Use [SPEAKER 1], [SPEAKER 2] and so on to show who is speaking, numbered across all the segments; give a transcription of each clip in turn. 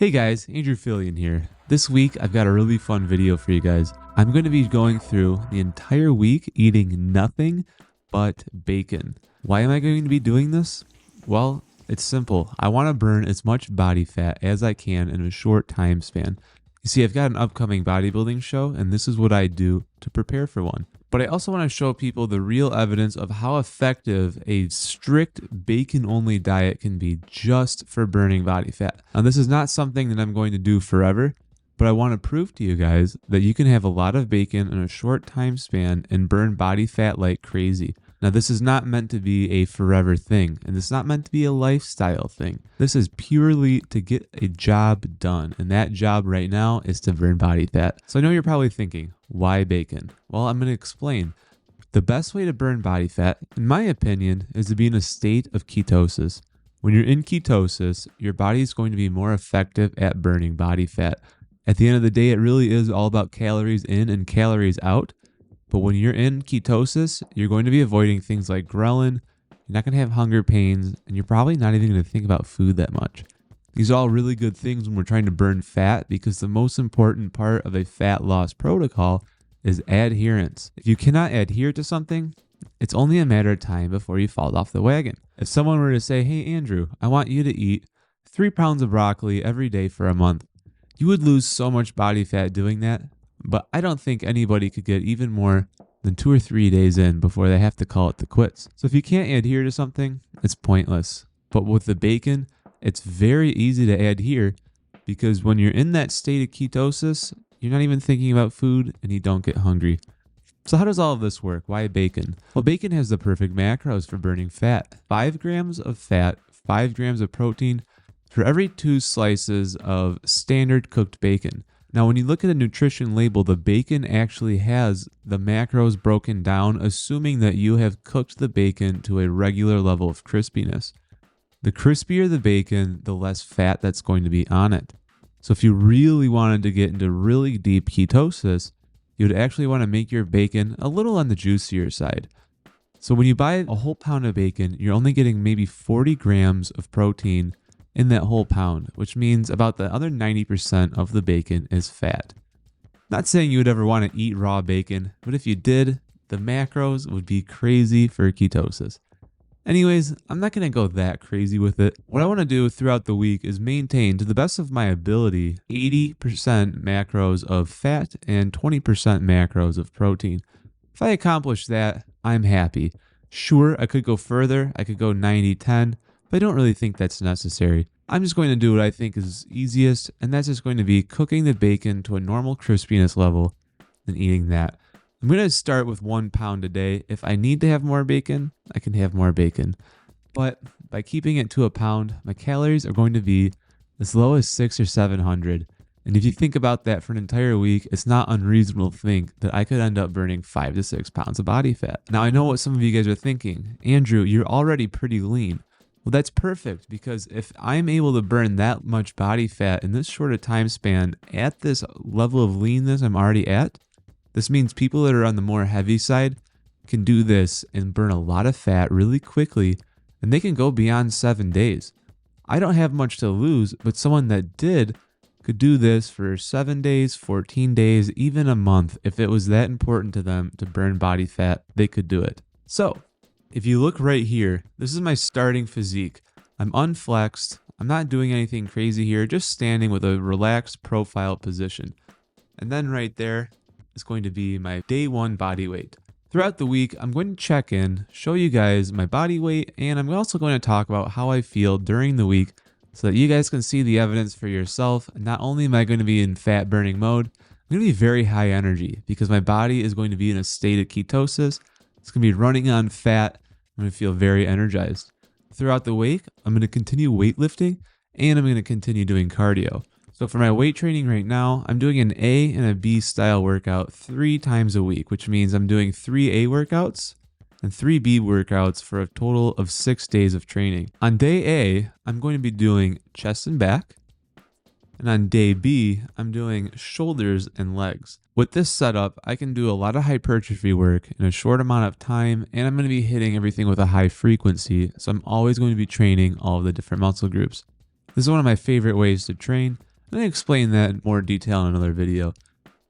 [SPEAKER 1] Hey guys, Andrew Fillion here. This week I've got a really fun video for you guys. I'm going to be going through the entire week eating nothing but bacon. Why am I going to be doing this? Well, it's simple. I want to burn as much body fat as I can in a short time span. You see, I've got an upcoming bodybuilding show, and this is what I do to prepare for one. But I also want to show people the real evidence of how effective a strict bacon-only diet can be just for burning body fat. Now, this is not something that I'm going to do forever, but I want to prove to you guys that you can have a lot of bacon in a short time span and burn body fat like crazy. Now, this is not meant to be a forever thing, and it's not meant to be a lifestyle thing. This is purely to get a job done, and that job right now is to burn body fat. So I know you're probably thinking, why bacon? Well, I'm going to explain. The best way to burn body fat, in my opinion, is to be in a state of ketosis. When you're in ketosis, your body is going to be more effective at burning body fat. At the end of the day, it really is all about calories in and calories out. But when you're in ketosis, you're going to be avoiding things like ghrelin, you're not going to have hunger pains, and you're probably not even going to think about food that much. These are all really good things when we're trying to burn fat, because the most important part of a fat loss protocol is adherence. If you cannot adhere to something, it's only a matter of time before you fall off the wagon. If someone were to say, hey Andrew, I want you to eat 3 pounds of broccoli every day for a month, you would lose so much body fat doing that. But I don't think anybody could get even more than 2 or 3 days in before they have to call it the quits. So if you can't adhere to something, it's pointless. But with the bacon, it's very easy to adhere, because when you're in that state of ketosis, you're not even thinking about food and you don't get hungry. So how does all of this work? Why bacon? Well, bacon has the perfect macros for burning fat. 5 grams of fat, 5 grams of protein for every 2 slices of standard cooked bacon. Now, when you look at a nutrition label, the bacon actually has the macros broken down, assuming that you have cooked the bacon to a regular level of crispiness. The crispier the bacon, the less fat that's going to be on it. So if you really wanted to get into really deep ketosis, you would actually want to make your bacon a little on the juicier side. So when you buy a whole pound of bacon, you're only getting maybe 40 grams of protein in that whole pound, which means about the other 90% of the bacon is fat. Not saying you would ever want to eat raw bacon, but if you did, the macros would be crazy for ketosis. Anyways, I'm not going to go that crazy with it. What I want to do throughout the week is maintain, to the best of my ability, 80% macros of fat and 20% macros of protein. If I accomplish that, I'm happy. Sure, I could go further. I could go 90-10. But I don't really think that's necessary. I'm just going to do what I think is easiest, and that's just going to be cooking the bacon to a normal crispiness level and eating that. I'm going to start with 1 pound a day. If I need to have more bacon, I can have more bacon. But by keeping it to a pound, my calories are going to be as low as 600 or 700. And if you think about that for an entire week, it's not unreasonable to think that I could end up burning 5 to 6 pounds of body fat. Now, I know what some of you guys are thinking. Andrew, you're already pretty lean. Well, that's perfect, because if I'm able to burn that much body fat in this short a time span at this level of leanness I'm already at, this means people that are on the more heavy side can do this and burn a lot of fat really quickly, and they can go beyond 7 days. I don't have much to lose, but someone that did could do this for 7 days, 14 days, even a month. If it was that important to them to burn body fat, they could do it. So if you look right here, this is my starting physique. I'm unflexed. I'm not doing anything crazy here, just standing with a relaxed profile position. And then right there is going to be my day 1 body weight. Throughout the week, I'm going to check in, show you guys my body weight, and I'm also going to talk about how I feel during the week so that you guys can see the evidence for yourself. Not only am I going to be in fat burning mode, I'm going to be very high energy because my body is going to be in a state of ketosis. It's going to be running on fat. I'm going to feel very energized. Throughout the week, I'm going to continue weightlifting, and I'm going to continue doing cardio. So for my weight training right now, I'm doing an A and a B style workout 3 times a week, which means I'm doing 3 A workouts and 3 B workouts for a total of 6 days of training. On day A, I'm going to be doing chest and back. And on day B, I'm doing shoulders and legs. With this setup, I can do a lot of hypertrophy work in a short amount of time, and I'm going to be hitting everything with a high frequency, so I'm always going to be training all of the different muscle groups. This is one of my favorite ways to train. I'm going to explain that in more detail in another video.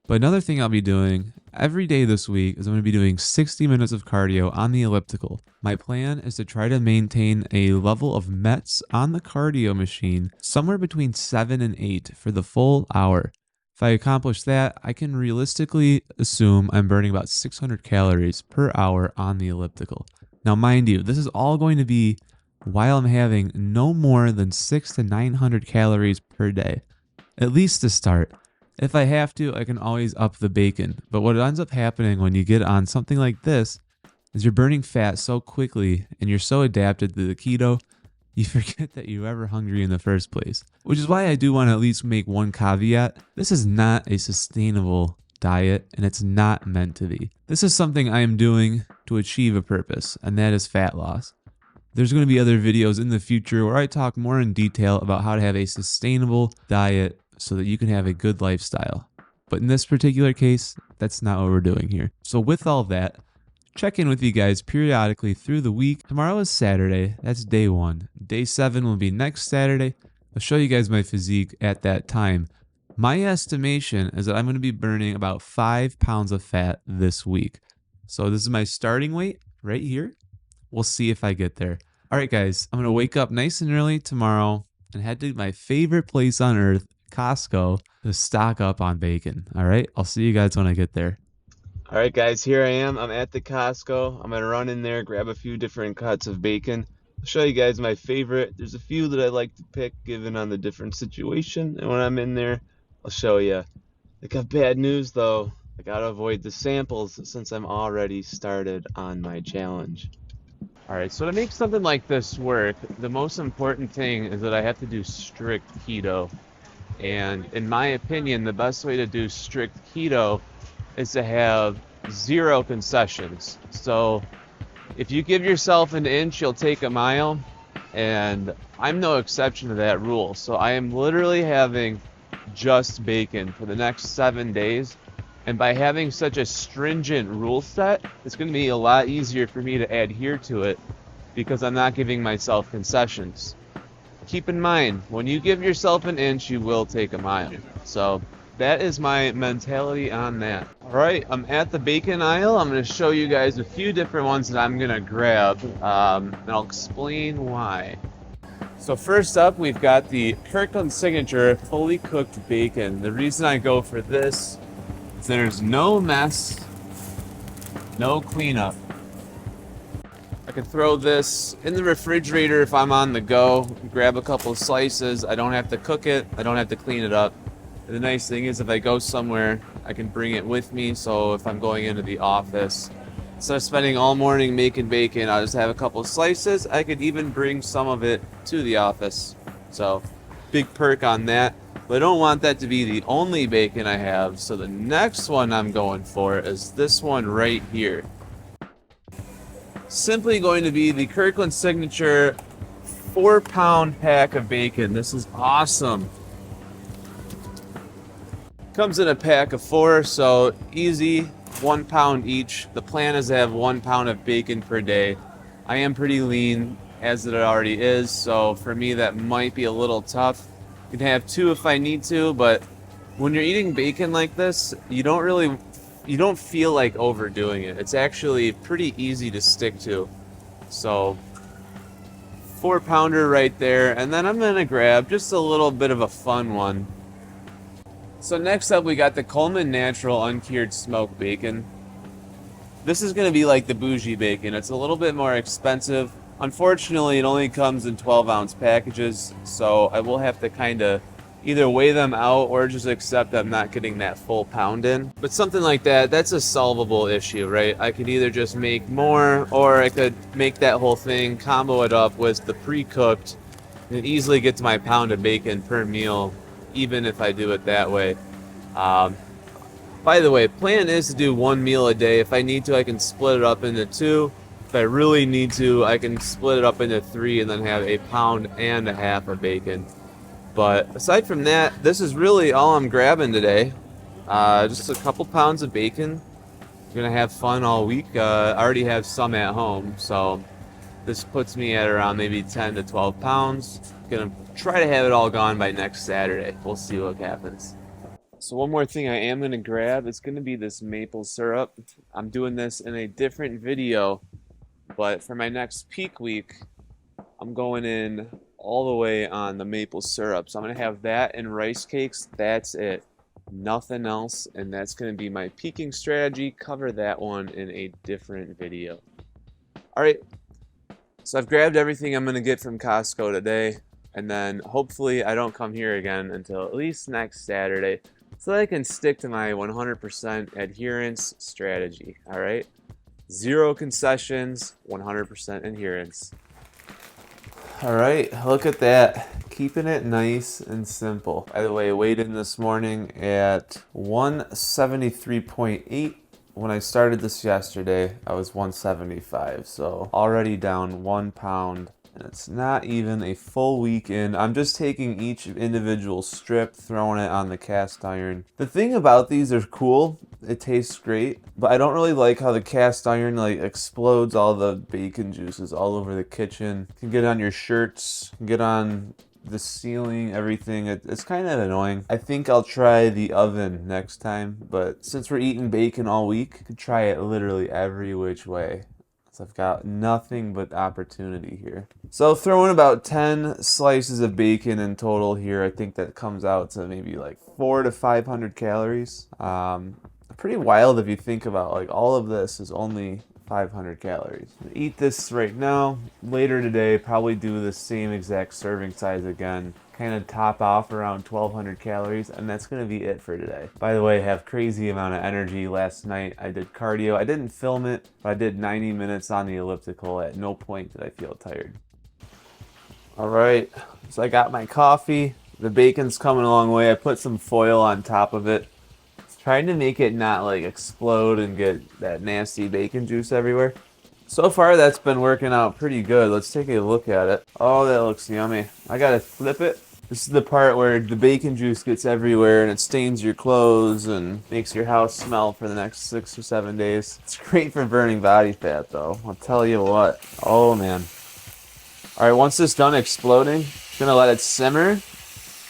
[SPEAKER 1] But another thing I'll be doing every day this week is I'm going to be doing 60 minutes of cardio on the elliptical. My plan is to try to maintain a level of METs on the cardio machine somewhere between 7 and 8 for the full hour. If I accomplish that, I can realistically assume I'm burning about 600 calories per hour on the elliptical. Now, mind you, this is all going to be while I'm having no more than 600 to 900 calories per day, at least to start. If I have to, I can always up the bacon. But what ends up happening when you get on something like this is you're burning fat so quickly and you're so adapted to the keto, you forget that you were ever hungry in the first place. Which is why I do want to at least make one caveat. This is not a sustainable diet and it's not meant to be. This is something I am doing to achieve a purpose, and that is fat loss. There's going to be other videos in the future where I talk more in detail about how to have a sustainable diet so that you can have a good lifestyle. But in this particular case, that's not what we're doing here. So with all that, check in with you guys periodically through the week. Tomorrow is Saturday. That's day 1. Day 7 will be next Saturday. I'll show you guys my physique at that time. My estimation is that I'm going to be burning about 5 pounds of fat this week. So this is my starting weight right here. We'll see if I get there. All right, guys, I'm going to wake up nice and early tomorrow and head to my favorite place on earth, Costco, to stock up on bacon. All right, I'll see you guys when I get there. All right, guys, here I am. I'm at the Costco. I'm going to run in there, grab a few different cuts of bacon. I'll show you guys my favorite. There's a few that I like to pick given on the different situation. And when I'm in there, I'll show you. I got bad news, though. I got to avoid the samples since I'm already started on my challenge. All right, so to make something like this work, the most important thing is that I have to do strict keto. And in my opinion, the best way to do strict keto is to have 0 concessions. So if you give yourself an inch, you'll take a mile. And I'm no exception to that rule. So I am literally having just bacon for the next 7 days. And by having such a stringent rule set, it's going to be a lot easier for me to adhere to it because I'm not giving myself concessions. Keep in mind, when you give yourself an inch, you will take a mile. So that is my mentality on that. All right, I'm at the bacon aisle. I'm going to show you guys a few different ones that I'm going to grab, and I'll explain why. So first up, we've got the Kirkland Signature fully cooked bacon. The reason I go for this, there's no mess, no cleanup. I can throw this in the refrigerator if I'm on the go, grab a couple of slices. I don't have to cook it, I don't have to clean it up. And the nice thing is if I go somewhere, I can bring it with me. So if I'm going into the office, instead of spending all morning making bacon, I'll just have a couple of slices. I could even bring some of it to the office. So big perk on that. But I don't want that to be the only bacon I have, so the next one I'm going for is this one right here. Simply going to be the Kirkland Signature 4-pound pack of bacon. This is awesome. Comes in a pack of 4, so easy, 1 pound each. The plan is to have 1 pound of bacon per day. I am pretty lean, as it already is, so for me that might be a little tough. You can have 2 if I need to, but when you're eating bacon like this, you don't feel like overdoing it. It's actually pretty easy to stick to. So 4-pounder right there, and then I'm gonna grab just a little bit of a fun one. So next up we got the Coleman Natural Uncured Smoked Bacon. This is gonna be like the bougie bacon. It's a little bit more expensive. Unfortunately, it only comes in 12-ounce packages, so I will have to kind of either weigh them out or just accept I'm not getting that full pound in. But something like that, that's a solvable issue, right? I could either just make more, or I could make that whole thing, combo it up with the pre-cooked, and easily get to my pound of bacon per meal, even if I do it that way. By the way, plan is to do 1 meal a day. If I need to, I can split it up into 2. If I really need to, I can split it up into 3 and then have 1.5 pounds of bacon. But aside from that, this is really all I'm grabbing today. Just a couple pounds of bacon. I'm gonna have fun all week. I already have some at home, so this puts me at around maybe 10 to 12 pounds. Gonna try to have it all gone by next Saturday. We'll see what happens. So one more thing I am gonna grab is gonna be this maple syrup. I'm doing this in a different video, but for my next peak week, I'm going in all the way on the maple syrup. So I'm gonna have that and rice cakes. That's it. Nothing else, and that's going to be my peaking strategy. Cover that one in a different video. All right, so I've grabbed everything I'm going to get from Costco today, and then hopefully I don't come here again until at least next Saturday, so that I can stick to my 100% adherence strategy. All right, 0 concessions, 100% adherence. All right, look at that. Keeping it nice and simple. By the way, I weighed in this morning at 173.8. When I started this yesterday, I was 175. So already down 1 pound. And it's not even a full week in. I'm just taking each individual strip, throwing it on the cast iron. The thing about these, they're cool. It tastes great, but I don't really like how the cast iron like explodes all the bacon juices all over the kitchen. It can get on your shirts, get on the ceiling, everything. It's kind of annoying. I think I'll try the oven next time, but since we're eating bacon all week, I could try it literally every which way. So I've got nothing but opportunity here. So throwing about 10 slices of bacon in total here, I think that comes out to maybe like 400 to 500 calories. Pretty wild if you think about like all of this is only 500 calories. Eat this right now. Later today, probably do the same exact serving size again. Kind of top off around 1200 calories, and that's gonna be it for today. By the way, I have crazy amount of energy. Last night I did cardio. I didn't film it, but I did 90 minutes on the elliptical. At no point did I feel tired. All right, so I got my coffee. The bacon's coming a long way. I put some foil on top of it. Trying to make it not like explode and get that nasty bacon juice everywhere. So far that's been working out pretty good. Let's take a look at it. Oh, that looks yummy. I gotta flip it. This is the part where the bacon juice gets everywhere and it stains your clothes and makes your house smell for the next 6 or 7 days. It's great for burning body fat though, I'll tell you what. Oh man. Alright, once it's done exploding, I'm gonna let it simmer.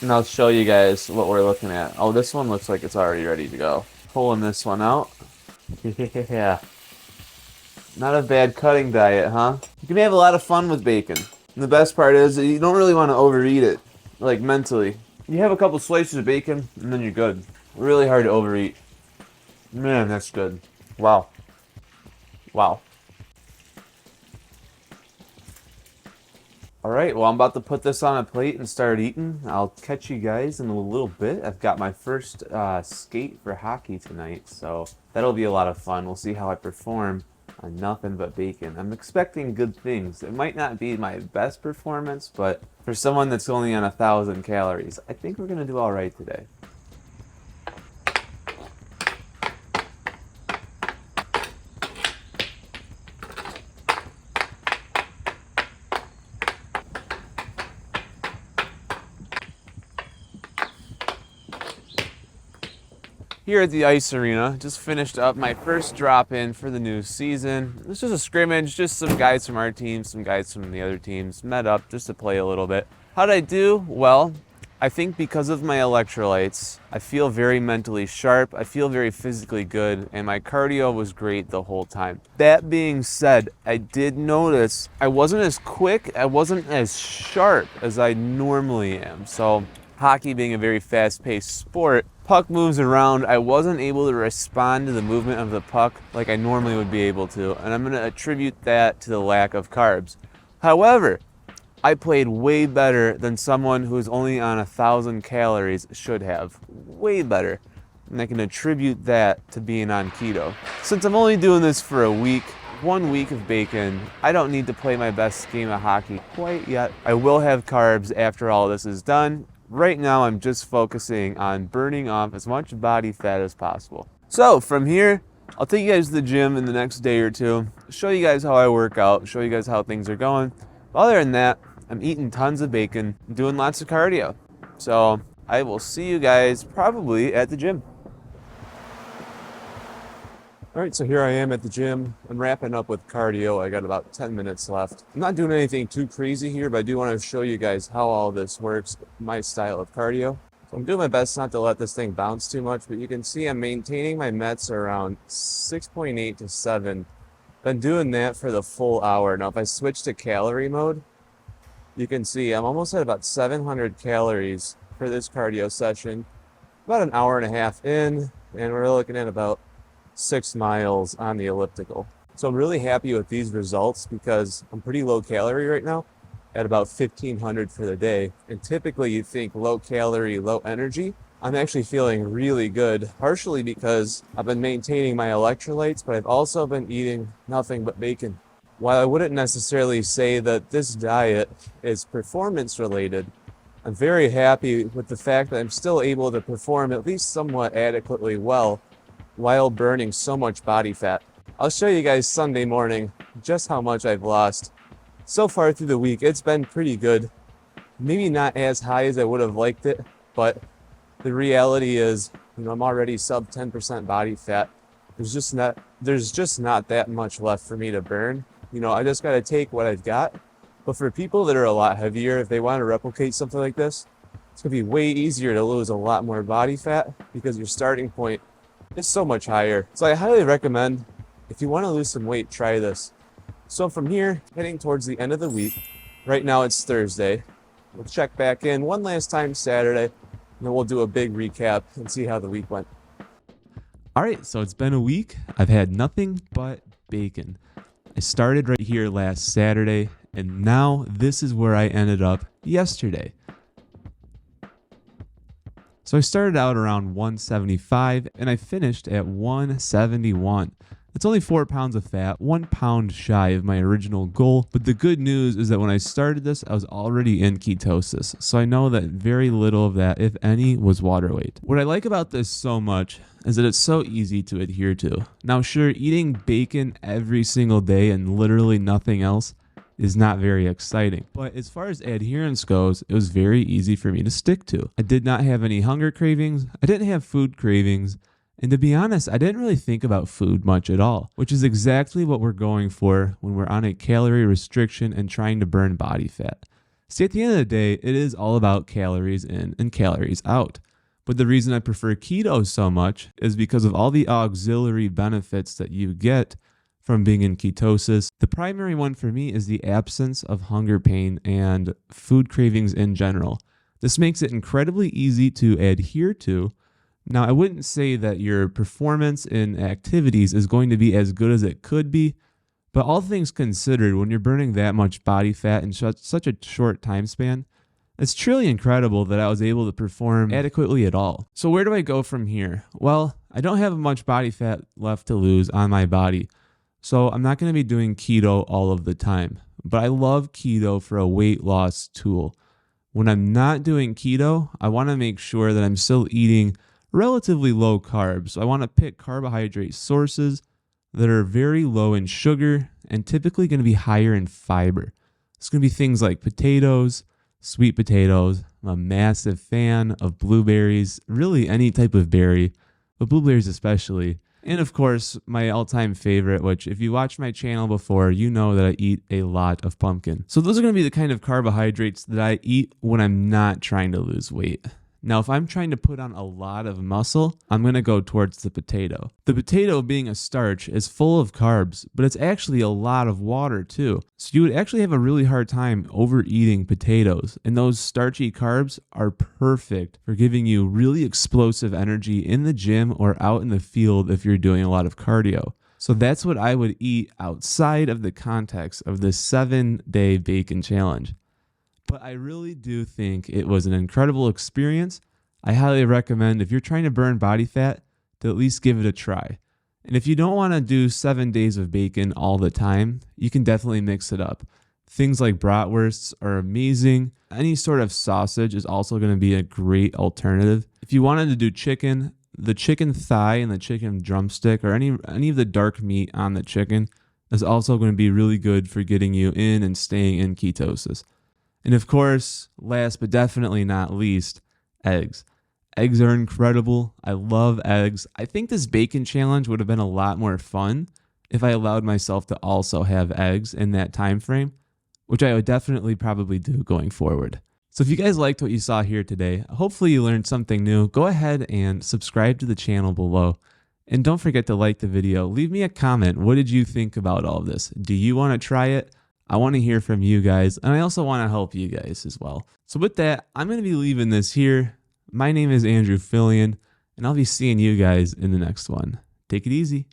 [SPEAKER 1] And I'll show you guys what we're looking at. Oh, this one looks like it's already ready to go. Pulling this one out. Yeah. Not a bad cutting diet, huh? You can have a lot of fun with bacon. And the best part is that you don't really want to overeat it, like mentally. You have a couple slices of bacon, and then you're good. Really hard to overeat. Man, that's good. Wow. Wow. All right, well, I'm about to put this on a plate and start eating. I'll catch you guys in a little bit. I've got my first skate for hockey tonight, so that'll be a lot of fun. We'll see how I perform on nothing but bacon. I'm expecting good things. It might not be my best performance, but for someone that's only on 1,000 calories, I think we're gonna do all right today. Here at the ice arena, just finished up my first drop-in for the new season. This was a scrimmage, just some guys from our team, some guys from the other teams met up just to play a little bit. How'd I do? Well, I think because of my electrolytes, I feel very mentally sharp, I feel very physically good, and my cardio was great the whole time. That being said, I did notice I wasn't as quick, I wasn't as sharp as I normally am. So hockey being a very fast-paced sport, puck moves around, I wasn't able to respond to the movement of the puck like I normally would be able to, and I'm going to attribute that to the lack of carbs. However, I played way better than someone who's only on 1,000 calories should have. Way better. And I can attribute that to being on keto. Since I'm only doing this for a week, 1 week of bacon, I don't need to play my best game of hockey quite yet. I will have carbs after all this is done. Right now, I'm just focusing on burning off as much body fat as possible. So from here, I'll take you guys to the gym in the next day or two, show you guys how I work out, show you guys how things are going. Other than that, I'm eating tons of bacon, doing lots of cardio. So I will see you guys probably at the gym.
[SPEAKER 2] All right, so here I am at the gym. I'm wrapping up with cardio. I got about 10 minutes left. I'm not doing anything too crazy here, but I do want to show you guys how all this works, my style of cardio. So I'm doing my best not to let this thing bounce too much, but you can see I'm maintaining my METs around 6.8 to 7. Been doing that for the full hour. Now, if I switch to calorie mode, you can see I'm almost at about 700 calories for this cardio session. About an hour and a half in, and we're looking at about 6 miles on the elliptical. So I'm really happy with these results because I'm pretty low calorie right now at about 1500 for the day. And typically you think low calorie, low energy. I'm actually feeling really good, partially because I've been maintaining my electrolytes, but I've also been eating nothing but bacon. While I wouldn't necessarily say that this diet is performance related, I'm very happy with the fact that I'm still able to perform at least somewhat adequately well while burning so much body fat. I'll show you guys Sunday morning just how much I've lost. So far through the week, it's been pretty good. Maybe not as high as I would have liked it, but the reality is, I'm already sub 10% body fat. There's just not that much left for me to burn. I just got to take what I've got. But for people that are a lot heavier, if they want to replicate something like this, it's going to be way easier to lose a lot more body fat because your starting point is so much higher. So I highly recommend, if you want to lose some weight, try this. So from here, heading towards the end of the week, right now it's Thursday. We'll check back in one last time Saturday, and then we'll do a big recap and see how the week went.
[SPEAKER 1] All right, so it's been a week. I've had nothing but bacon. I started right here last Saturday, and now this is where I ended up yesterday. So I started out around 175 and I finished at 171. That's only 4 pounds of fat, 1 pound shy of my original goal. But the good news is that when I started this, I was already in ketosis. So I know that very little of that, if any, was water weight. What I like about this so much is that it's so easy to adhere to. Now, sure, eating bacon every single day and literally nothing else is not very exciting. But as far as adherence goes, it was very easy for me to stick to. I did not have any hunger cravings. I didn't have food cravings. And to be honest, I didn't really think about food much at all, which is exactly what we're going for when we're on a calorie restriction and trying to burn body fat. See, at the end of the day, it is all about calories in and calories out. But the reason I prefer keto so much is because of all the auxiliary benefits that you get from being in ketosis. The primary one for me is the absence of hunger pain and food cravings in general. This makes it incredibly easy to adhere to. Now, I wouldn't say that your performance in activities is going to be as good as it could be, but all things considered, when you're burning that much body fat in such a short time span, it's truly incredible that I was able to perform adequately at all. So where do I go from here? Well, I don't have much body fat left to lose on my body, so I'm not going to be doing keto all of the time, but I love keto for a weight loss tool. When I'm not doing keto, I want to make sure that I'm still eating relatively low carbs. So I want to pick carbohydrate sources that are very low in sugar and typically going to be higher in fiber. It's going to be things like potatoes, sweet potatoes. I'm a massive fan of blueberries, really any type of berry, but blueberries especially. And of course, my all-time favorite, which if you watched my channel before, you know that I eat a lot of pumpkin. So those are going to be the kind of carbohydrates that I eat when I'm not trying to lose weight. Now, if I'm trying to put on a lot of muscle, I'm going to go towards the potato. The potato, being a starch, is full of carbs, but it's actually a lot of water too. So you would actually have a really hard time overeating potatoes. And those starchy carbs are perfect for giving you really explosive energy in the gym or out in the field if you're doing a lot of cardio. So that's what I would eat outside of the context of this 7-day bacon challenge. But I really do think it was an incredible experience. I highly recommend, if you're trying to burn body fat, to at least give it a try. And if you don't want to do 7 days of bacon all the time, you can definitely mix it up. Things like bratwursts are amazing. Any sort of sausage is also going to be a great alternative. If you wanted to do chicken, the chicken thigh and the chicken drumstick, or any of the dark meat on the chicken, is also going to be really good for getting you in and staying in ketosis. And of course, last but definitely not least, eggs. Eggs are incredible. I love eggs. I think this bacon challenge would have been a lot more fun if I allowed myself to also have eggs in that time frame, which I would definitely probably do going forward. So if you guys liked what you saw here today, hopefully you learned something new. Go ahead and subscribe to the channel below. And don't forget to like the video. Leave me a comment. What did you think about all of this? Do you want to try it? I want to hear from you guys, and I also want to help you guys as well. So with that, I'm going to be leaving this here. My name is Andrew Fillion, and I'll be seeing you guys in the next one. Take it easy.